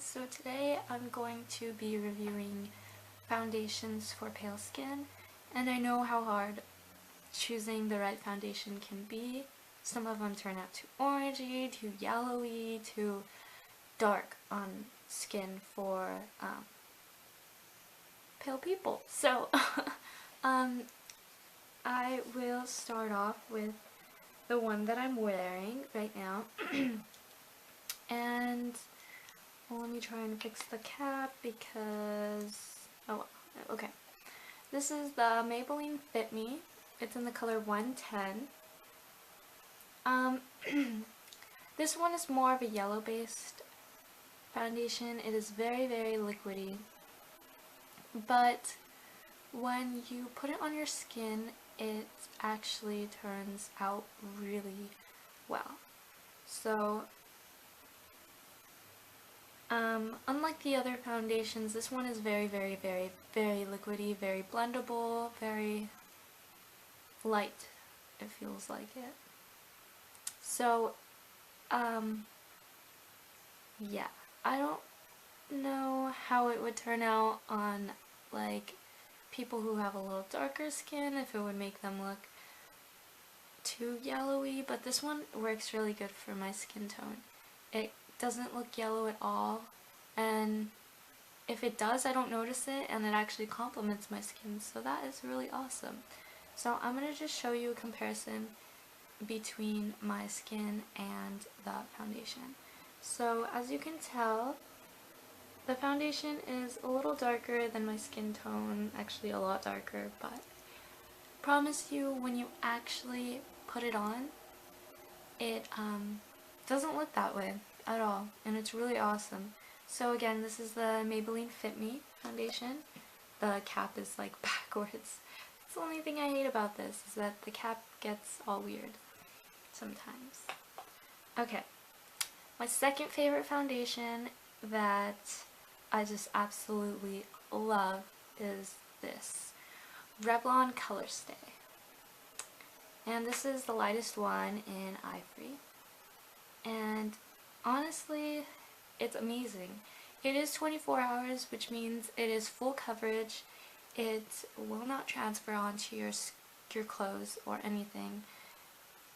So today I'm going to be reviewing foundations for pale skin, and I know how hard choosing the right foundation can be. Some of them turn out too orangey, too yellowy, too dark on skin for pale people. So I will start off with the one that I'm wearing right now. And well, let me try and fix the cap because, oh, okay. This is the Maybelline Fit Me. It's in the color 110. This one is more of a yellow-based foundation. It is very, very liquidy. But when you put it on your skin, it actually turns out really well. So, unlike the other foundations, this one is very, very, very, very liquidy, very blendable, very light, it feels like it. So, yeah, I don't know how it would turn out on, like, people who have a little darker skin, if it would make them look too yellowy, but this one works really good for my skin tone. It doesn't look yellow at all, and if it does, I don't notice it, and it actually complements my skin, so that is really awesome. So I'm going to just show you a comparison between my skin and the foundation. So as you can tell, the foundation is a little darker than my skin tone, actually a lot darker, but promise you when you actually put it on, it doesn't look that way at all, and it's really awesome. So again, this is the Maybelline Fit Me foundation. The cap is like backwards. That's the only thing I hate about this, is that the cap gets all weird sometimes. Okay, my second favorite foundation that I just absolutely love is this Revlon Colorstay. And this is the lightest one in Ivory. And honestly, it's amazing. It is 24 hours, which means it is full coverage. It will not transfer onto your clothes or anything.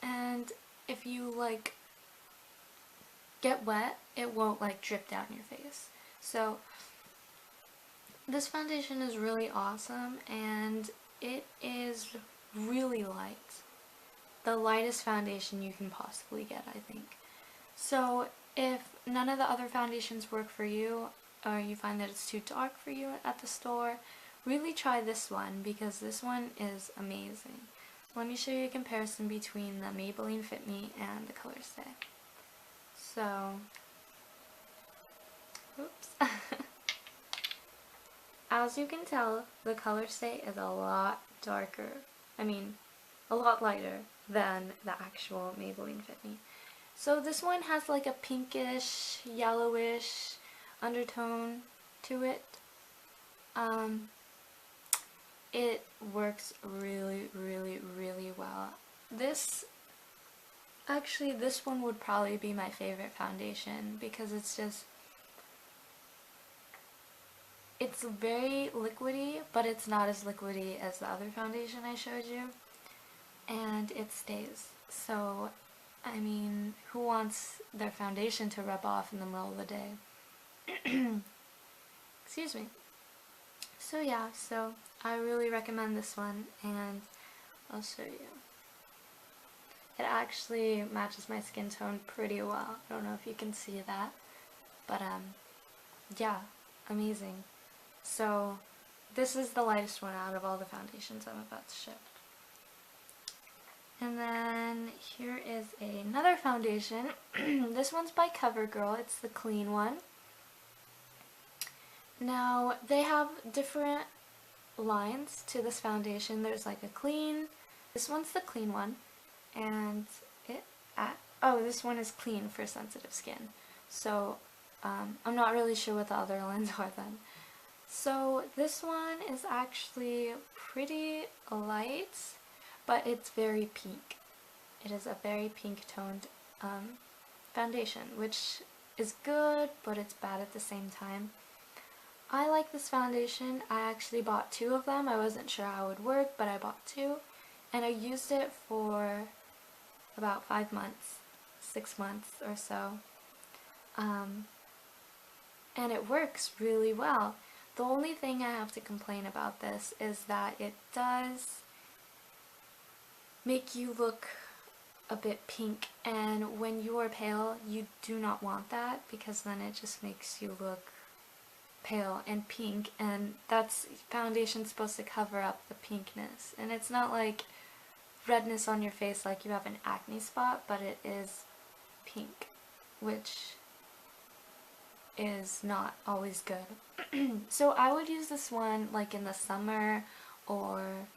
And if you like get wet, it won't like drip down your face. So this foundation is really awesome, and it is really light. The lightest foundation you can possibly get, I think. So if none of the other foundations work for you, or you find that it's too dark for you at the store, really try this one, because this one is amazing. Let me show you a comparison between the Maybelline Fit Me and the Colorstay. So, oops. As you can tell, the Colorstay is a lot darker, a lot lighter than the actual Maybelline Fit Me. So this one has like a pinkish, yellowish undertone to it. It works really, really, really well. This one would probably be my favorite foundation, because it's very liquidy, but it's not as liquidy as the other foundation I showed you, and it stays. So, I mean, who wants their foundation to rub off in the middle of the day? Excuse me. So yeah, so I really recommend this one, and I'll show you. It actually matches my skin tone pretty well. I don't know if you can see that, but yeah, amazing. So this is the lightest one out of all the foundations I'm about to show. And then here is another foundation. This one's by CoverGirl. It's the clean one. Now, they have different lines to this foundation. There's like a clean, this one's the clean one, and this one is clean for sensitive skin. So, I'm not really sure what the other lines are then. So, this one is actually pretty light, but it's very pink. It is a very pink toned foundation, which is good, but it's bad at the same time. I like this foundation. I actually bought 2 of them. I wasn't sure how it would work, but I bought 2. And I used it for about 5 months, 6 months or so. And it works really well. The only thing I have to complain about this is that it does make you look a bit pink, and when you are pale, you do not want that, because then it just makes you look pale and pink, and that's foundation supposed to cover up the pinkness. And it's not like redness on your face like you have an acne spot, but it is pink, which is not always good. So I would use this one like in the summer or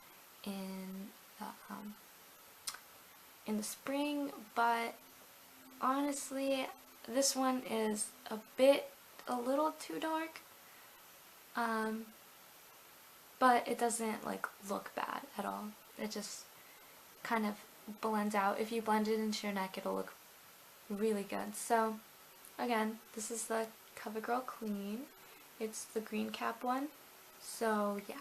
in the spring, but honestly this one is a little too dark, but it doesn't like look bad at all. It just kind of blends out. If you blend it into your neck, it'll look really good. So again, this is the CoverGirl Clean. It's the green cap one. So yeah.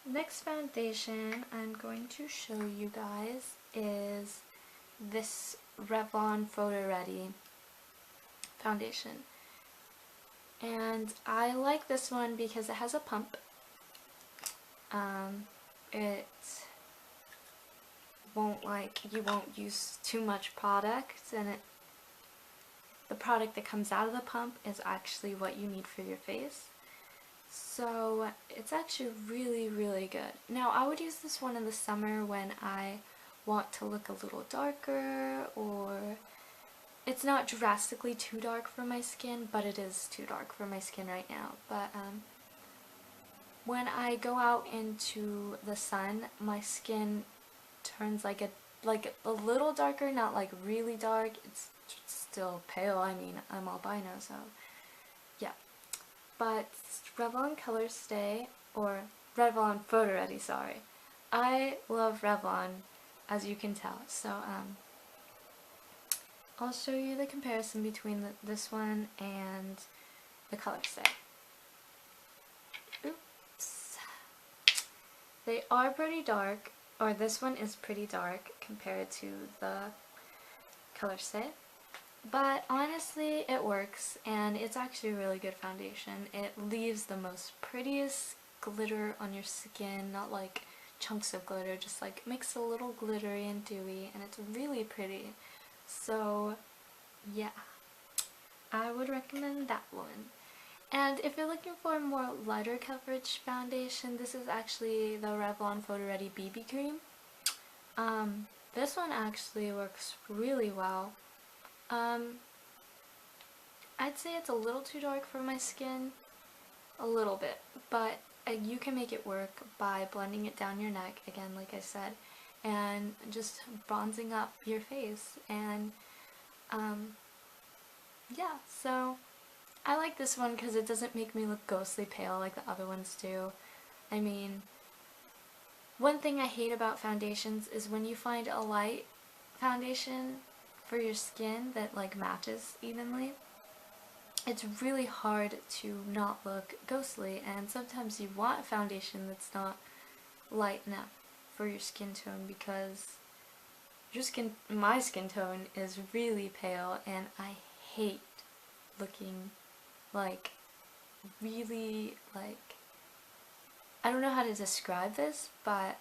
Next foundation I'm going to show you guys is this Revlon Photoready foundation. And I like this one because it has a pump. It won't you won't use too much product, and the product that comes out of the pump is actually what you need for your face. So it's actually really, really good. Now I would use this one in the summer when I want to look a little darker, or it's not drastically too dark for my skin, but it is too dark for my skin right now. But when I go out into the sun, my skin turns like a little darker, not like really dark. It's still pale. I mean, I'm albino, so yeah. But Revlon Colorstay, or Revlon Photoready, sorry. I love Revlon, as you can tell. So I'll show you the comparison between this one and the Colorstay. Oops. They are pretty dark, or this one is pretty dark compared to the Colorstay. But honestly, it works, and it's actually a really good foundation. It leaves the most prettiest glitter on your skin, not like chunks of glitter, just like makes it a little glittery and dewy, and it's really pretty. So yeah, I would recommend that one. And if you're looking for a more lighter coverage foundation, this is actually the Revlon Photoready BB Cream. This one actually works really well. I'd say it's a little too dark for my skin, a little bit, but you can make it work by blending it down your neck, again like I said, and just bronzing up your face. And yeah, so I like this one because it doesn't make me look ghostly pale like the other ones do. I mean, one thing I hate about foundations is when you find a light foundation for your skin that like matches evenly, it's really hard to not look ghostly, and sometimes you want a foundation that's not light enough for your skin tone, because my skin tone is really pale, and I hate looking like really like, I don't know how to describe this, but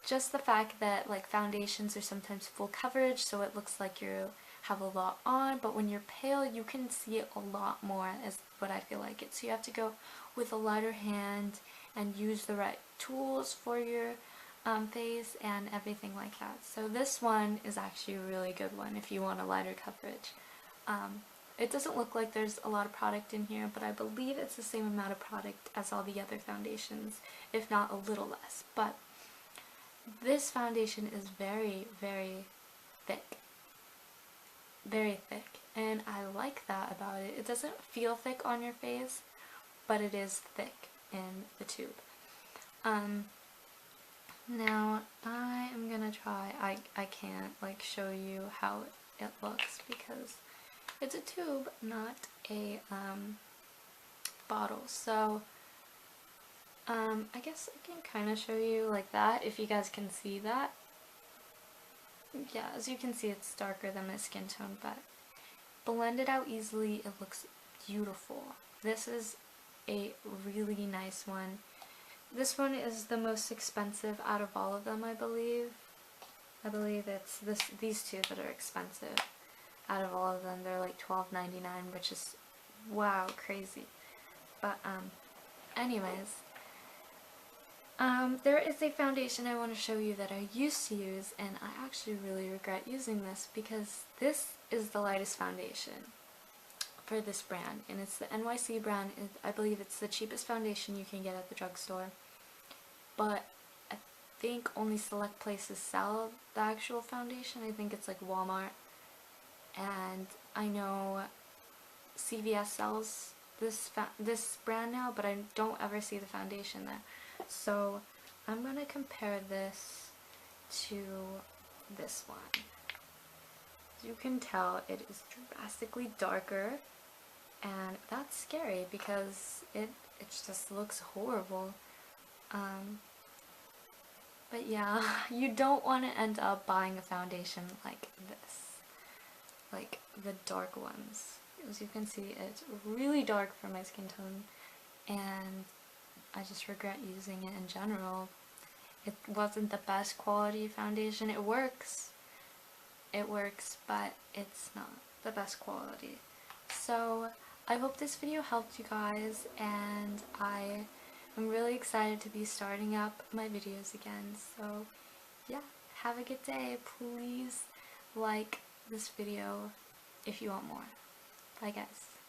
just the fact that like foundations are sometimes full coverage, so it looks like you have a lot on, but when you're pale you can see it a lot more, is what I feel like it. So you have to go with a lighter hand and use the right tools for your face and everything like that. So this one is actually a really good one if you want a lighter coverage. It doesn't look like there's a lot of product in here, but I believe it's the same amount of product as all the other foundations, if not a little less. But this foundation is very, very thick. Very thick. And I like that about it. It doesn't feel thick on your face, but it is thick in the tube. Now I am gonna try, I can't like show you how it looks because it's a tube, not a bottle. So I guess I can kind of show you like that if you guys can see that. Yeah, as you can see, it's darker than my skin tone, but blended out easily, it looks beautiful. This is a really nice one. This one is the most expensive out of all of them, I believe. I believe it's these two that are expensive. Out of all of them, they're like $12.99, which is, wow, crazy. But anyways, there is a foundation I want to show you that I used to use, and I actually really regret using this because this is the lightest foundation for this brand, and it's the NYC Brown. I believe it's the cheapest foundation you can get at the drugstore, but I think only select places sell the actual foundation. I think it's like Walmart, and I know CVS sells this brand now, but I don't ever see the foundation there. So I'm gonna compare this to this one. As you can tell, it is drastically darker, and that's scary because it just looks horrible. But yeah, you don't want to end up buying a foundation like this, like the dark ones. As you can see, it's really dark for my skin tone, and I just regret using it in general. It wasn't the best quality foundation. It works, but it's not the best quality. So I hope this video helped you guys, and I am really excited to be starting up my videos again. So yeah, have a good day. Please like this video if you want more. Bye guys.